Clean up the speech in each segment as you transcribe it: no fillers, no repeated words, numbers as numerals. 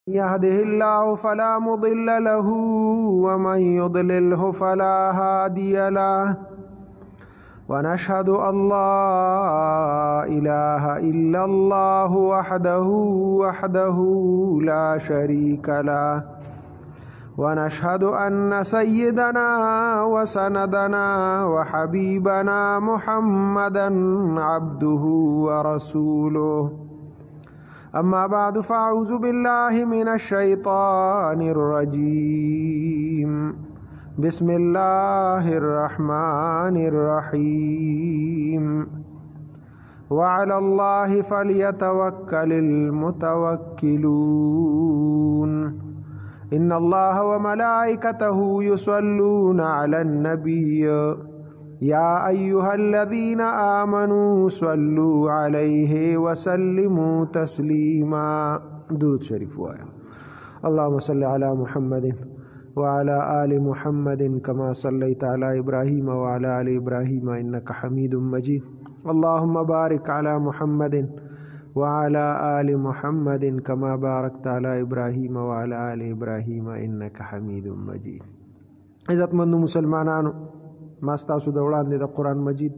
يهده الله فلا مضل له ومن يضلله فلا هادي له ونشهد أن لا إله إلا الله وحده لا شريك له ونشهد أن سيدنا وسندنا وحبيبنا محمدا عبده ورسوله أما بعد فأعوذ بالله من الشيطان الرجيم بسم الله الرحمن الرحيم وعلى الله فليتوكل المتوكلون إن الله وملائكته يصلون على النبي يا أيها الذين آمنوا صلوا عليه وسلموا تسليما. درود شريف وایا. اللهم صل على محمد وعلى آل محمد كما صليت على إبراهيم وعلى آل إبراهيم إنك حميد مجيد. اللهم بارك على محمد وعلى آل محمد كما باركت على إبراهيم وعلى آل إبراهيم إنك حميد مجيد. عزتمند مسلمانانو، ما ستاسو د وړاندې د قرآن مجید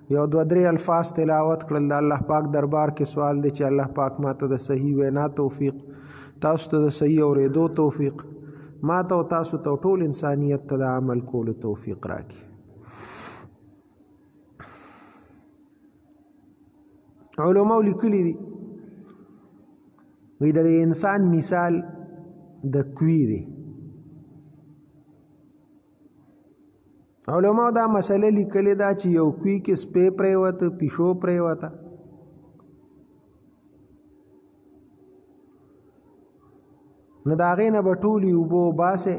یو دوه درې الفاظ تلاوت کړل. د الله پاک دربار کې سوال دی چې الله پاک ماته د صحیح وینا توفیق، تاسو ته د صحیح اورېدو توفیق، ماته او تاسو ته ټول انسانیت ته د عمل کولو توفیق راکړي. علماء لیکلي دي وایي د انسان مثال د کوي دی. علماء دا مسئله لیکلې ده چې یو کوي کې سپی پرېوته، پیشو پرېوته، نو د هغې نه به ټولې اوبه وباسې،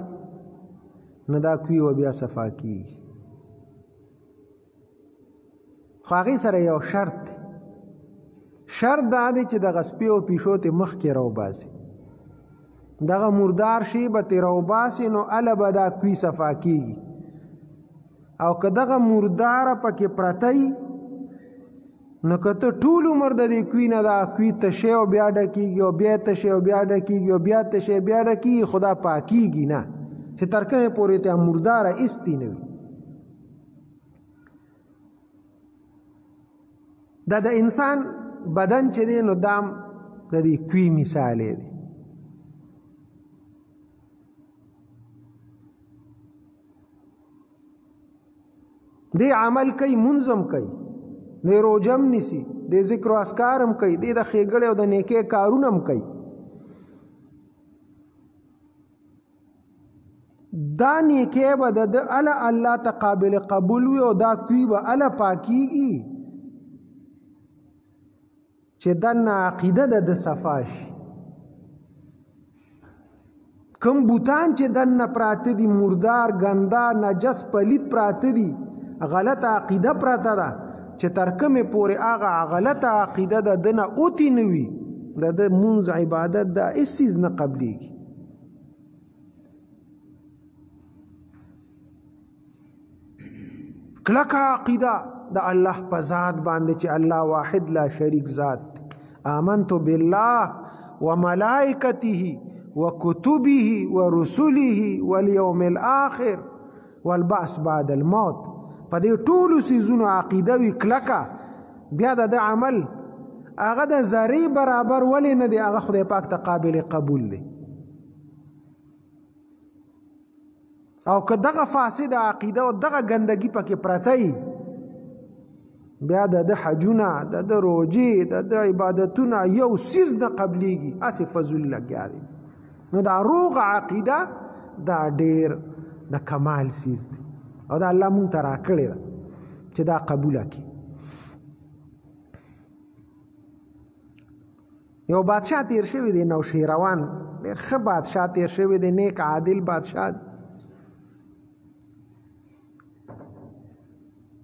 نو دا کوي به بیا صفا کېږي. خو هغې سره یو شرط دی. شرط دا دی چې دغه سپی او پیشو ته مخکې راوباسي، دغه مردار شی به ترې راوباسي، نو هله به دا کوي صفا کېږي. او که دغه مرداره پکې پرته وي، نو که ته ټول عمر د دې کوي نه دا کوي تشی او بیا ډکېږي او بیا تشی او بیا ډکېږي او بیا تشی بیا ډکېږي، خو دا پاکېږي نه چې تر کومې پورې ته مرداره ایستې نه وي. دا د انسان بدن چې دی نو دا د دې کوي مثال دی. دی عمل کوي، منظم کوي، دی روجم نیسي، دی ذکر و اذکار هم کوي، دی د ښېګړې او د نیکۍ کارونه هم کوي. دا نیکۍ به د اله الله ته قابل قبول وي او دا کوي به اله پاکیږي چې دنه عقیده د صفا شي. کوم بوتان چې دنه پراته دي، مردار، ګنده، نجس، پلید پراته دي، غلط عقیده پراته ده چې تر کومې پورې هغه غلطه عقیده د ده نه اوتې نه وي، د ده مونځ، عبادت، دا هېڅ څیز نه قبلیږي. کلکه عقیده د الله په ذات باندې چې الله واحد لا شریک ذات دی. آمنت بالله وملائکته وکتبه ورسله والیوم الاخر والبعث بعد الموت. په دې ټولو څیزونو عقیده وي کلکه، بیا د ده عمل هغه د ذرې برابر ولې نه دی، هغه خدای پاک ته قابل قبول دی. او که دغه فاسد عقیده او دغه ګندګي پکې پرته وي، بیا د ده حجونه، د ده روجې، د ده عبادتونه یو څیز نه قبلیږي، هسې فضول لګیا دی. نو دا روغ عقیده دا ډېر د کمال څیز دی او دا الله مونږ ته راکړې ده چې دا قبوله کړي. یو بادشاه تیر شوی دی، نوشیروان، ډېر ښه بادشاه تیر شوی دی، نیک عادل بادشاه دی.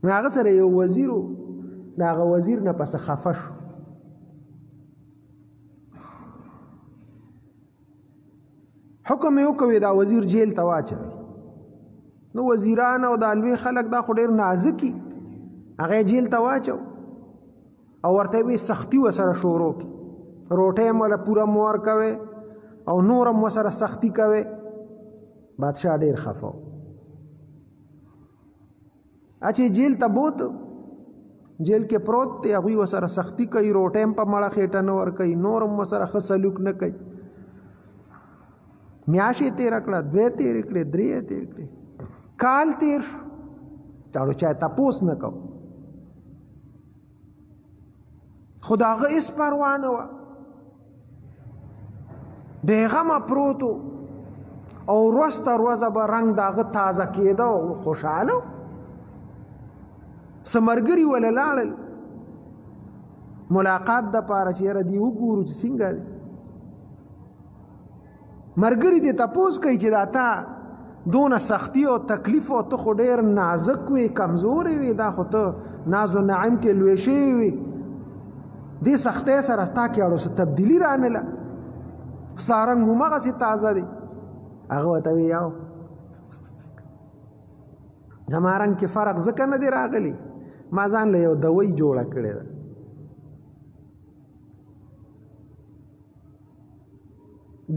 نو هغه سره یو وزیر و، د هغه وزیر نه پسې خفه شو. حکم یې وکړ دا وزیر جیل ته واچوي. نو وزیران او د لوی خلک دا خو ډېر نازکي، هغه جیل ته واچو او ورته به سختی وسره شروع کی. روټه مولا پورا مور کوي او نورم وسره سختی کوي. بادشاہ ډیر خفه اچې جیل ته بوت، جیل کې پروت دی، هغوی وسره سختی کوي، روټۍ هم په مړه خېټه نه ورکوي، نورم وسره ښه سلوک نه کوي. میاشتې تېره کړه، 2 تېرې کړې، 3 تېرې کړې، کال تېر شو، چاړو چا تپوس نه کو. خو د هغه هېڅ پروا نه وه، بېغمه پروت و او ورځ تر ورځه به رنګ د هغه تازه کېده او خوشحاله و. څه ملګري وله لاړل ملاقات دپاره چې یاره دې وګورو چې څنګه دی. ملګري دې تپوس کوي چې دا تا دونه سختی او تکلیف او ته خو ډېر نازک وې، کمزورې وې، دا خو ته ناز و نعیم کې لوی شوې وې، دې سختۍ سره ستا کې اړو څه تبدیلي رانله، ستا رنګ همغسې تازه دی. هغه ورته وی یو زما رنګ کې فرق ځکه نه دی راغلی، ما ځان له یو دوی جوړه کړې ده.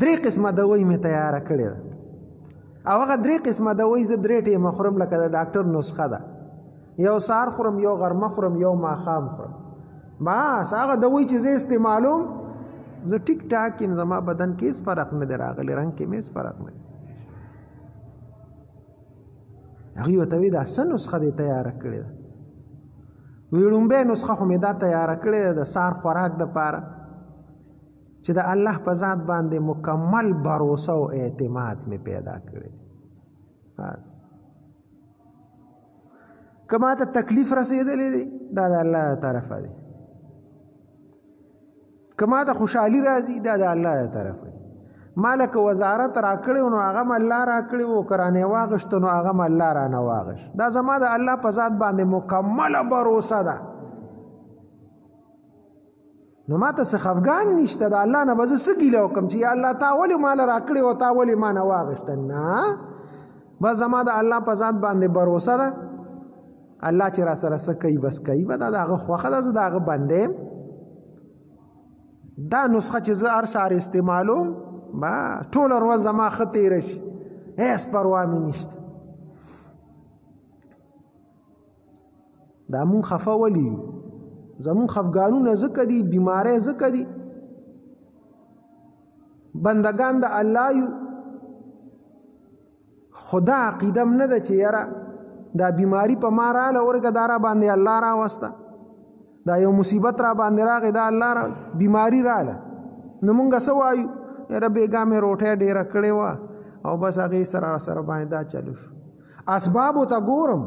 درې قسمه دوی مې تیاره کړې ده او هغه 3 قسمه دوی زه 3 ټیمه خورم لکه د ډاکټر نسخه ده. یو سهار خورم، یو غرمه خورم، یو ماښام خورم. بس هغه دوی چې زه استعمالوم زه ټیک ټاک یم، زما بدن کې هېڅ فرق نه دی راغلی، رنګ کې مې هېڅ فرق نه دی. هغوی ورته وایي دا څه نسخه دې تیاره کړې ده؟ وایي لومبۍ نسخه خو مې دا تیاره کړې ده د سهار خوراک دپاره چې د الله په ذات باندې مکمل باروسه او اعتماد مې پیدا کړی دی. بس که ما ته تکلیف رسېدلی دی دا د الله د طرفه دی، که ما ته خوشحالي راځي دا د الله د طرفه دی. ما لکه وزارت را کړی نو هغه م الله را کړی و، که رانې واغېشته نو هغه م الله رانه واغېشت. دا زما د الله په ذات باندې مکمله باروسه ده. نو ما ته څه خفګان نشته، د الله نه به زه څه ګیله وکړم چې یا الله تا ولې ما له را کړی او تا ولې ما نه واغېشته؟ نه، بس زما د الله په ذات باندې باروسه ده. الله چې را سره څه کوي بس کوي به، دا د هغه خوښه ده، زه د هغه بنده یم. دا نسخه چې زه هر سهار استعمالوم با ټوله ورځ زما ښه تېره شي، هېڅ پروا مې نشته. دا مونږ خفه ولې یو؟ زمونږ خفګانونه ځکه دي، بیماری ځکه دي، بندگان د الله یو. خدا عقیدم نه ده چې یاره دا بیماری په ما راله ورګه دا را باندې الله راوسته، دا یو مصیبت را باندې راغی دا الله را بیماری راله. نو مونږ څه وایو؟ یاره بېګا مې روټۍ ډېره کړې وه او بس هغې سره باندې دا چلو شو. اسبابو ته ګورم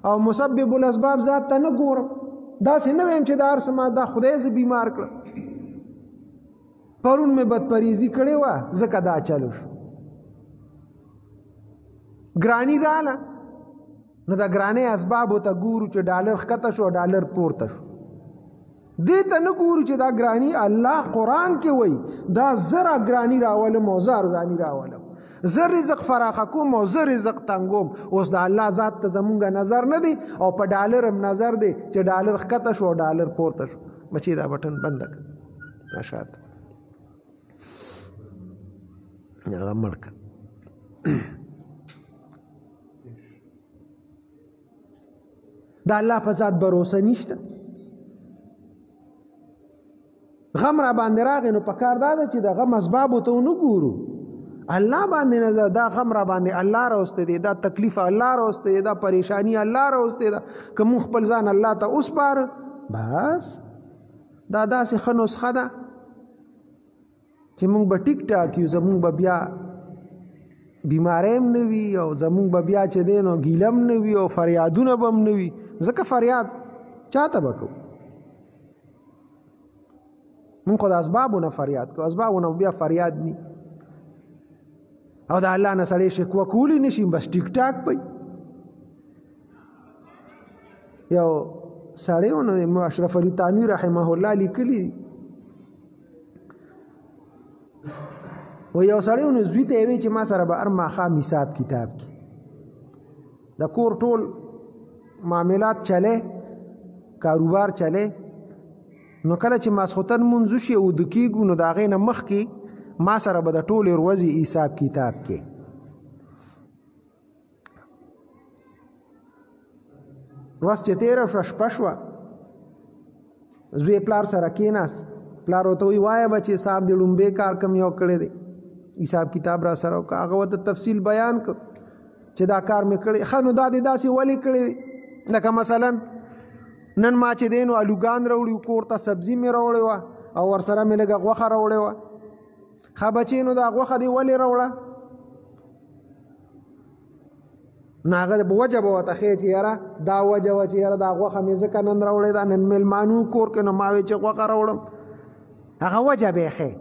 او مسبب الاسباب ذات ته نه ګورم. داسې نه ویم چې دا هر څه ما دا خدای زه بیمار کړم، پرون مې بدپریزي کړې وه ځکه دا چلو شو. ګراني راله نو د ګرانۍ اسبابو ته ګورو چې ډالر ښکته شو ډالر پورته شو. دې ته نه ګورو چې دا ګراني الله قرآن کې وایي دا زه را ګراني راولم او زه ارزاني راولم، زه رزق فراخه کوم او زه رزق تنګوم. اوس د الله ذات ته زمونږ نظر نه دی او په ډالر هم نظر دی چې ډالر ښکته شو ډالر پورته شو. بچې دا بټن بند کړه، دا شاته هغه مړ کړه. د الله په ذات باروسه نشته. غم را باندې راغی نو پکار دا ده چې د غم اسبابو ته ونه ګورو، الله باندې نظر. دا غم را باندې الله راوستی دی، دا تکلیف الله راوستی دی، دا پریشانی الله راوستی ده. که مونږ خپل ځان الله ته وسپاره بس دا داسې ښه نسخه ده چې مونږ به ټیک ټاک یو، زمونږ به بیا بیماری هم نه وي او زمونږ به بیا چې دی نو ګیله هم نه وي او فریادونه به هم نه وي. ځکه فریاد چاته به کوو؟ مونږ خو د اسبابو نه فریاد کوو، اسبابو نه بیا فریاد نی او د الله نه سړی شکوه کولی نشي، بس ټیک ټاک پي. یو سړی و نو اشرف علي تانوي رحمه الله لیکلي و یو سړی و نو زوی ته یې وی چې ما سره به هر ماښام حساب کتاب کې د کور ټول معاملات چلے، کاروبار چلے. نو کله چې ماسخوتن مونځ وشي او د کېږو نو د هغې نه مخکې ما سره به د ټولې ورځې حساب کتاب کې. ورځ چې تېره شوه شپه شوه، زوی پلار سره کېناست، پلار ورته وایي وایه بچې سار دې ړومبی کار کوم یو کړی دی، حساب کتاب را سره وکړه. هغه ورته تفصیل بیان کړ چې دا کار مې کړی. ښه نو دا دې داسې ولې کړی دی؟ لکه مثلا نن ما چې دی نو الوګان راوړي کور ته، سبزي مې راوړې وه او ورسره مې لږه غوښه راوړې وه. ښه بچې نو دا غوښه دې ولې راوړه؟ نو هغه وجه به ورته ښیې چې یاره دا وجه وه چې یاره دا غوښه مې ځکه نن راوړې ده، نن میلمانو کور کې نو ما وی چې غوښه راوړم. هغه وجه به یې ښیې،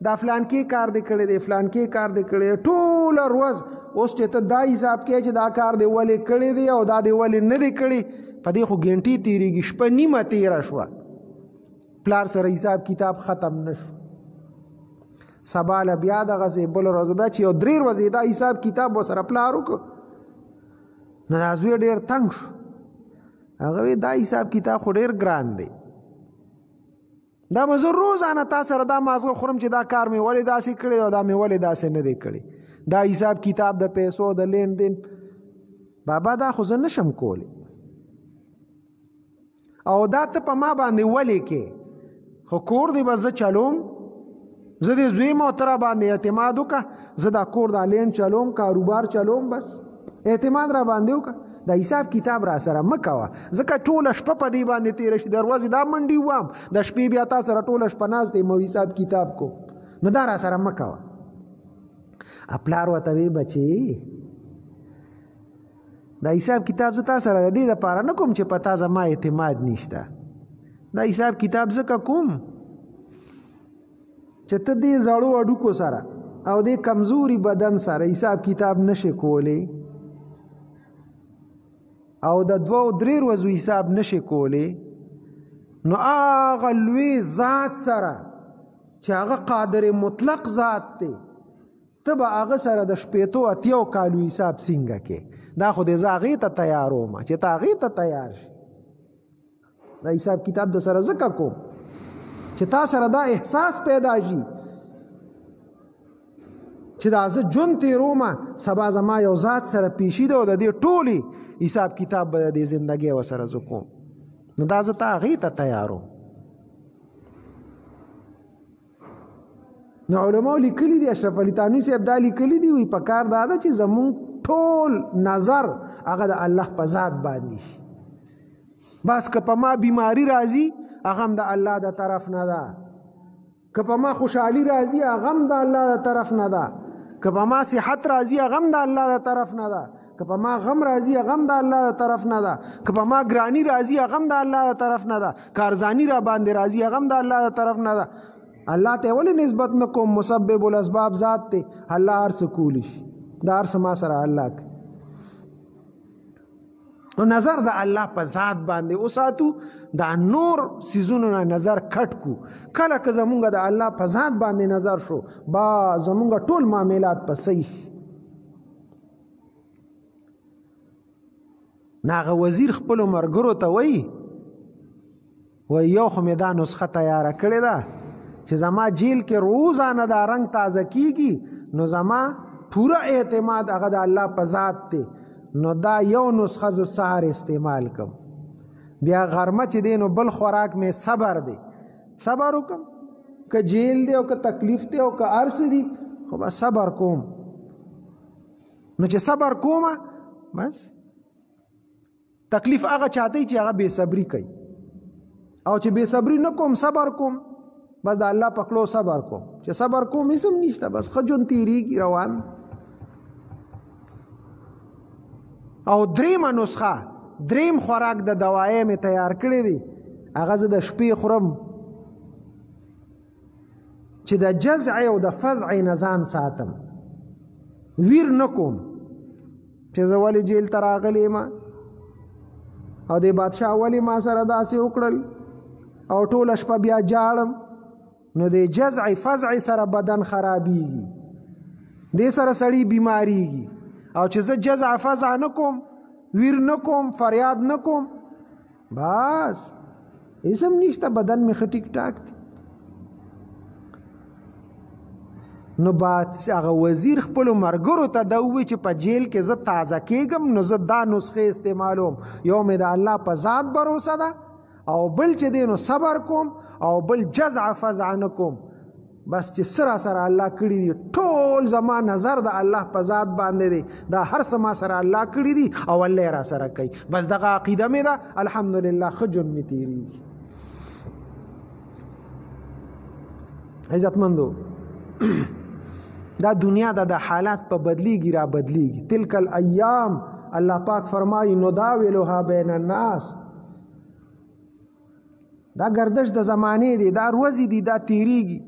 دا فلانکې کار دې کړی دی، فلانکې کار دې کړی دی. ټوله ورځ اوس چې ته دا حساب کوې چې دا کار دې ولې کړی دی او دا دې ولې نه دی کړی، په دې خو ګنټې تېرېږي، شپه نیمه تېره شوه، پلار سره حساب کتاب ختم نه شو. سبا له بیا دغسې بله ورځ بیا چې یو 3 ورځې دا حساب کتاب ورسره پلار وکړو نو دا زوی ډېر تنګ شو. هغه وی دا حساب کتاب خو ډېر ګران دی، دا به زه روزانه تا سره دا مازغه خورم چې دا کار مې ولې داسې کړی او دا مې ولې داسې نه دی کړی. دا حساب کتاب د پیسو د لین دین بابا دا خو زه نشم کولی، او دا ته په ما باندې ولې کې خو کور دی به زه چلوم، زه دې زوی محتره باندې اعتماد وکړه، زه دا کور دا لین چلوم، کاروبار چلوم، بس اعتماد را باندې وکړه. دا حساب کتاب را سره مه کوه، ځکه ټوله شپه په دې باندې تېره شي، د ورځې دا منډې ووام، د شپې بیا تا سره ټوله شپه ناست یم او حساب کتاب کو، نو دا را سره مه کوه. پلار ورته وی بچې دا حساب کتاب زه تا سره د دې دپاره نه کوم چې په تا زما اعتماد نشته، دا حساب کتاب ځکه کوم چې ته دې زړو اډوکو سره او دې کمزوري بدن سره حساب کتاب نشي کولی او د 2-3 ورځو حساب نشي کولی، نو هغه لوی ذات سره چې هغه قادر مطلق ذات دی، ته به هغه سره د 80 کالو حساب څنګه کې؟ دا خو دې زه هغې ته تیاروم چې ته هغې ته تیار شي. دا حساب کتاب د سره ځکه کوم چې تا سره دا احساس پیدا شي چې دا زه ژوند تېرومه، سبا زما یو ذات سره پیشي ده او د دې ټولې حساب کتاب به د دې زندګۍ ورسره زه کوم، نو دا زه ته هغې ته تیاروم. نو علماء لیکلي دي، اشرف علي تانوي صاحب دا لیکلي دي، وی په کار دا ده چې زمونږ ټول نظر هغه د الله په ذات باندې شي. بس که په ما بیماری راځي هغه هم د الله د طرف نه ده، که په ما خوشحالي راځي هغه هم د الله د طرف نه ده، که په ما صحت راځي هغه هم د الله د طرف نه ده، که په ما غم راځي هغه هم د الله د طرف نه ده، که په ما ګرانی راځي هغه هم د الله د طرف نه ده، که ارزاني را باندې راځي هغه هم د الله د طرف نه ده. الله ته ولې نسبت نه کوم؟ مسبب الاسباب ذات ته، الله هر څه کولی شي، دا هر څه ما سره الله کوي. نو نظر د الله په ذات باندې وساتو، دا نور سیزونو نه نظر کټ کو. کله که زمونږ د الله په ذات باندې نظر شو با زمونږ ټول معاملات په صحیح. ناغه وزیر خپل مرګرو ته وای یو خو مې دا نسخه تیاره کړې ده چې زما جیل کې روزانه دا رنگ تازه کیږي، نو زما پورا اعتماد هغه د الله په ذات دی، نو دا یو نسخه ز سحر استعمال کم، بیا غرمه چې دی نو بل خوراک میں صبر دی، صبر وکم، که جیل دی او که تکلیف دی او که ارس دی، خو بس صبر کوم. نو چې صبر کوم بس تکلیف هغه چاته چې هغه بے صبری کوي، او چې بے صبری نه کوم صبر کوم، بس د الله پکړو صبر کوم، چې صبر کوم هیڅ نشته، بس خجون تیریږي روان. او درېمه نسخه، درېم خوراک د دوایې مې تیار کړی دی، هغه زه د شپې خورم چې د جزع او د فزع نه ځان ساتم، ویر نه کوم چې زه ولې جیل ته راغلی یم او د بادشاه ولې ما سره داسې وکړل او ټوله شپه بیا جاړم. نو د جزع فزع سره بدن خرابیږي، دې سره سړی بیماریږي. او چې زه جزع فزع نه کوم، ویر نه کوم، فریاد نه کوم، بس هیڅ هم نشته، بدن مې ښه ټیک ټاک دی. نو هغه وزیر خپلو ملګرو ته دا ووایي چې په جیل کې زه تازه کېږم نو زه دا نسخې استعمالوم. یو مې د الله په ذات بروسه ده او بل چې دی نو صبر کوم او بل جزع فزع نه کوم. بس چې سره سره الله کړي دي ټول زما نظر د الله په ذات باندې دی، دا هر څه ما سره الله کړي دي او الله را سره کوي. بس دغه عقیده مې ده، الحمدلله ښه ژوند مې تېرېږي. عزتمندو دا دنیا دا حالات په بدلیږي را بدلیږي. تلک الایام الله پاک فرمایي نداولها بین الناس، دا گردش د زمانې دی، دا ورځې دي، دا تیریږي.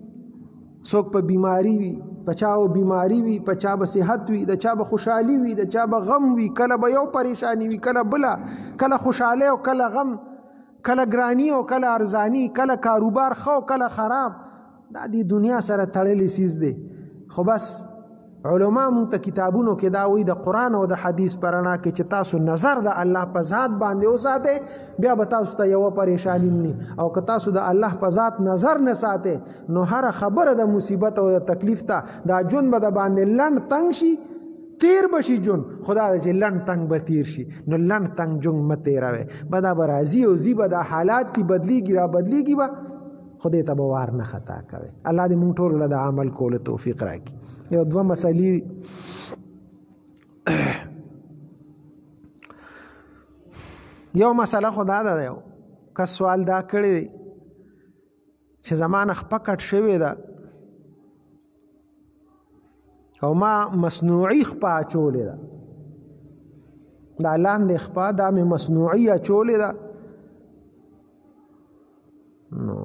څوک په بیماری وي، په چا بیماری وي، په چا به صحت وي، د چا به خوشحالي وي، د چا به غم وي، کله به یو پریشانی وي، کله بله، کله خوشحالی او کله غم، کله ګرانی او کله ارزانی، کله کاروبار ښه او کله خراب. دا د دنیا سره تړلی سیز دی. خو بس علما مونږ ته کتابونو کې دا وایي د قرآن او د حدیث په رڼا کې چې تاسو نظر د الله په ذات باندې وساتئ، بیا به تاسو ته یوه پریشانی نه. او که تاسو د الله په ذات نظر نه ساتئ نو هره خبره د مصیبت او د تکلیف ته دا ژوند به د باندې لنډ تنګ شي، تیر به شي ژوند. خدا دې چې لنډ تنګ به تیر شي. نو لنډ تنګ ژوند مه تیروئ، به دا به راځي او ځي به، دا حالات دي بدلیږي را بدلیږي به، خدای ته به وار نه خطا کوي. الله دې مونږ ټولو له د عمل کولو توفیق راکړي. یو دوه مسلې یو مسله خو دا ده، یو کس سوال دا کړی دی چې زما نه خپه کټ شوې ده او ما مصنوعي خپه اچولې ده، دا لاندې خپه دا مې مصنوعي اچولې ده. نو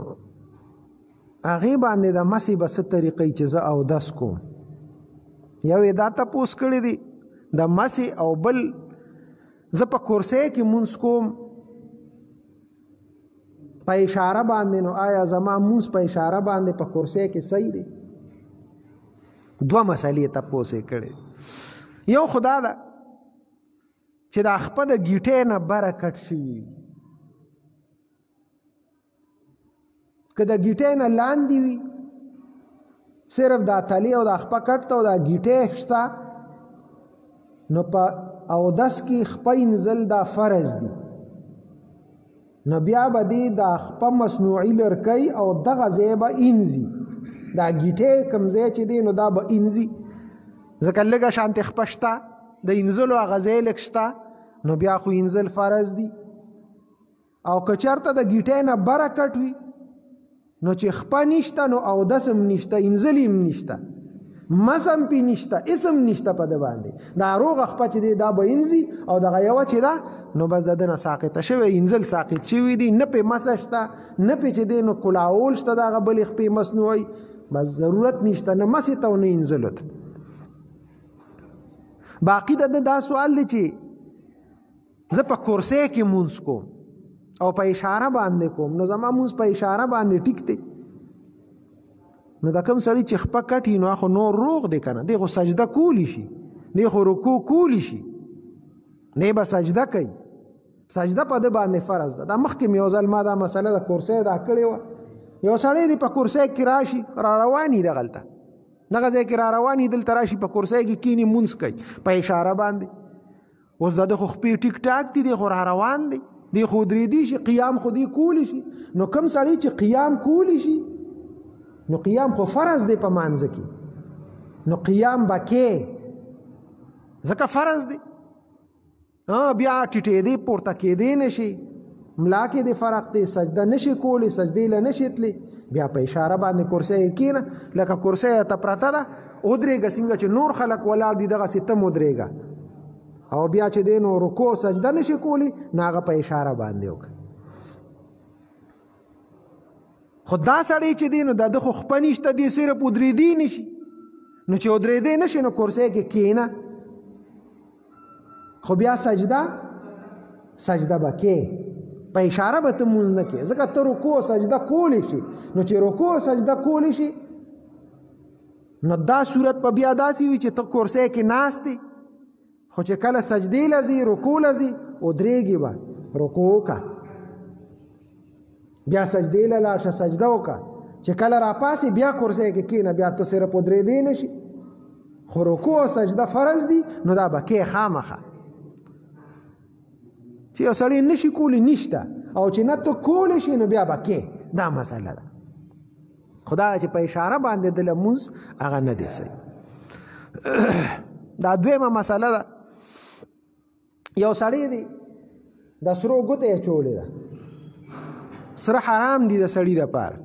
هغې باندې د مسې به څه طریقې چې زه اودس کوم. یو یې دا تپوس کړی دی د مسې، او بل زه په کورسۍ کې مونځ کوم په اشاره باندې، نو آیا زما مونځ په اشاره باندې په کورسۍ کې صحیح دی؟ دوه مسلې تپوس یې کړی. یو خدا ده چې دا خپه د ګیټۍ نه بره کټ شوي، که د ګیټۍ نه لاندې وي صرف دا تلی او دا خپه کټ ته او دا ګیټۍ شته، نو په اودس کې خپه انزل دا فرض دي. نو بیا به دې دا خپه مصنوعي لرکۍ او دغه ځای به انځي، دا ګیټۍ کوم ځای چې دی نو دا به انځي، ځکه لږه شانتې خپه شته، د انځلو هغه ځای لږ شته، نو بیا خو انځل فرض دي. او که چېرته د ګیټۍ نه بره کټ وي نو چې خپه نشته نو اودس هم نشته، انځل هم نشته، مس هم پې نشته، اسم نشته په ده باندې، دا روغه خپه چې دی دا به انځي، او دغه یوه چې ده نو بس د ده نه ساقطه شوی، انځل ساقط شوي دي، نه پې مسه شته، نه پې چې دی نو کلاول شته د هغه بلې خپې مصنوعي، بس ضرورت نشته نه مسې ته او نه انځلو ته. باقي د ده دا سوال دی چې زه په کورسۍ کې مونځ کوم او په اشاره باندې کوم، نو زما مونځ په اشاره باندې ټیک دی. نو دا کوم سړی چې خپه کټي نو خو نور روغ دی که نه، دی خو سجده کولی شي، دی خو رکوع کولی شي، دی به سجده کوي، سجده په ده باندې فرض ده. دا مخکې مې یو ځل ما دا مسله د کورسۍ دا کړې وه. یو سړی دی په کورسۍ کې راشي، را رواني دغلته دغه ځای کې را رواني، دلته راشي په کورسۍ کې کیني مونځ کوي په اشاره باندې. اوس د ده خو خپې ټیک ټاک دي، دی خو را روان دی، دی خو درېدي شي، قیام خو دی کولی شي. نو کوم سړی چې قیام کولی شي نو قیام خو فرض دی په مانځه کې، نو قیام به کې ځکه فرض دی. بیا ټیټېدی پورته کېدی نه شي، ملا کې دی فرق دی، سجده نشي کولی، سجدې له نشي تللی، بیا په اشاره باندې کورسۍ کېنه، لکه کورسۍ ته پرته ده ودرېږه، څنګه چې نور خلک ولاړ دي دغسې ته م ودرېږه، او بیا چې دی نو رکوع سجده نشي کولی نو هغه په اشاره باندې وکړه. خو دا سړی چې دی نو د ده خو خپه نشته، دی صرف ودرېدی نشي، نو چې ودرېدی نشي نو کورسۍ کې کېنه، خو بیا سجده به کې، په اشاره به ته مونځ نه کې، ځکه ته رکوع سجده کولی شي. نو چې رکوع سجده کولی شي نو دا صورت په بیا داسې وي چې ته کورسۍ کې ناست دی، خو چې کله سجدې لځي رکوع لځي ودرېږي به رکوع وکړه، بیا سجدې له لاړ شه سجده وکړه، چې کله راپاسې بیا کرسۍ کې کېنه بیا ته صرف ودرېدی نه شي خو رکوع او سجده فرض دي نو دا به کې خامخه چې یو سړی نشي کولی نشته او چې نه ته کولی شي نو بیا به کې دا مسله ده خدا چې په اشاره باندې د لمونځ هغه نه دی صحیح دا دویمه مسله ده یو سړی دی د سرو ګوتې یې چولې ده سره حرام دي د سړي دپاره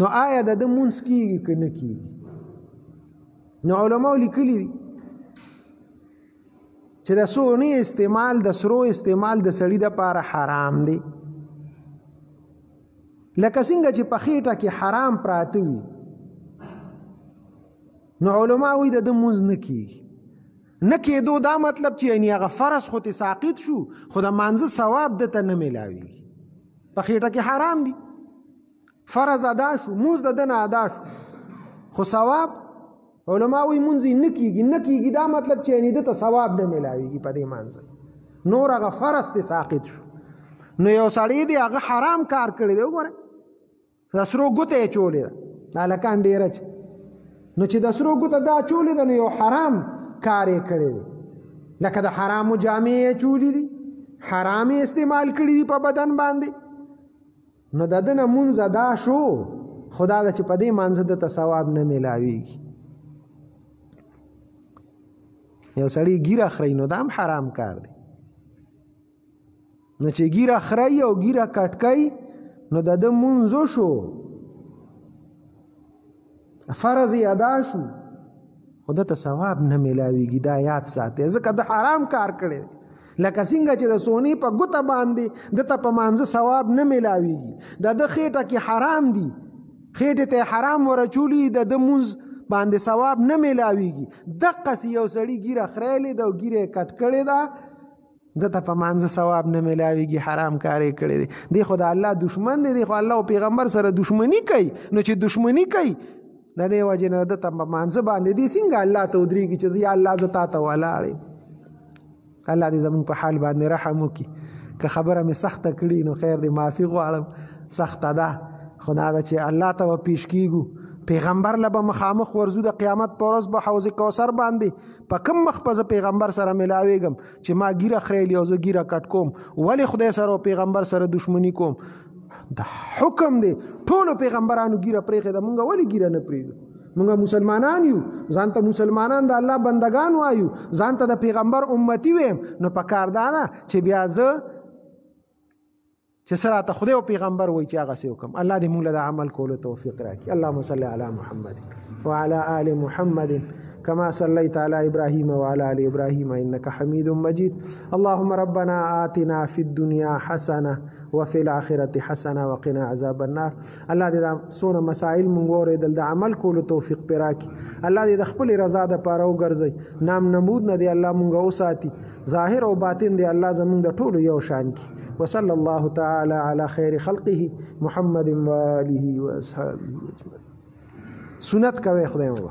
نو آیا د ده مونځ کېږي که نه کېږي نو علماو لیکلي دي چې د سونې استعمال د سرو استعمال د سړي دپاره حرام دی لکه څنګه چې په خېټه کې حرام پراته وي نو علما وایي د ده مونځ نه کېږي نه کېدو دا مطلب چې یعنی هغه فرض خو ترې ساقط شو خو د مانځه ثواب دته نه میلاویږي په خېټه کې حرام دي فرض ادا شو مونځ د ده نه ادا شو خو ثواب علما وایي مونځ یې نه کېږي نه کېږي دا مطلب چې یعنی دته ثواب نه میلاویږي په دې مانځه نور هغه فرض ترې ساقط شو نو یو سړی دی هغه حرام کار کړی دی وګوره د سرو ګوته یې چولې ده دا هلکان ډېره نو چې د سرو ګوته دا چولې ده نو یو حرام کار یې کړی دی لکه د حرامو جامې یې چولې دي حرام یې استعمال کړي دي په بدن باندې نو د ده نه مونځ ادا شو خو دا ده چې په دې مانځه دته ثواب نه میلاویږي یو سړی ګیره خوري نو دا هم حرام کار دی نو چې ګیره خوري او ګیره کټکوي نو د ده مونځ شو فرض یې ادا شو خو دته ثواب نه میلاویږي دا یاد ساتئ ځکه د حرام کار کړی دی لکه څنګه چې د سونې په ګوته باندې دته په مانځه ثواب نه میلاویږي د ده خېټه کې حرام دي خېټې ته حرام ورچولي د ده مونځ باندې ثواب نه میلاویږي دقسې یو سړي ګیره خریلې ده او ګیره یې کټ کړې ده دته په مانځه ثواب نه میلاویږي حرام کار یې کړی دی دی خو د الله دشمن دی دی خو الله او پیغمبر سره دشمني کوي نو چې دشمني کوي د دې وجې نه دته په مانځه باندې دی څنګه الله ته ودرېږي چې یا الله زه تا ته ولاړ یم الله دې زموږ په حال باندې رحم وکړي که خبره مې سخته کړي نو خیر دی معافي غواړم سخته ده خو دا ده چې الله ته به پیش کېږو پیغمبر له به مخامخ ورځو د قیامت په ورځ به حوض کوثر باندې په کوم مخ به زه پیغمبر سره میلاویږم چې ما ګیره خریلي او زه ګیره کټ کوم ولې خدای سره او پیغمبر سره دشمني کوم د حکم دی ټولو پیغمبرانو ګیره پرېښې ده مونږ ولې ګیره نه پرېږدو مونږ مسلمانان یو ځان ته مسلمانان د الله بندگان وایو ځان ته د پیغمبر امتی ویم نو په کار دا ده چې بیا زه چې سره ته خدای او پیغمبر وایي چې هغه څه وکړم الله دې مونږ له د عمل کولو توفیق راکړي اللهم صل علی محمد وعلى آل محمد كما صليت على إبراهيم وعلى آل إبراهيم إنك حميد مجيد اللهم ربنا آتنا في الدنيا حسنة وفي الآخرة حسنة وقنا عذاب النار الله دې سونه مسائل مونږ اورېدل د عمل کولو توفیق پرې راکړي الله دې د خپلې رضا دپاره وګرځوي نام نمود نه دې الله مونږ وساتي ظاهر او باطن دې الله زمونږ د ټولو یو شان کړي وصلى الله تعالى على خير خلقه محمد وآله وأصحابه سنت کوي خدای مو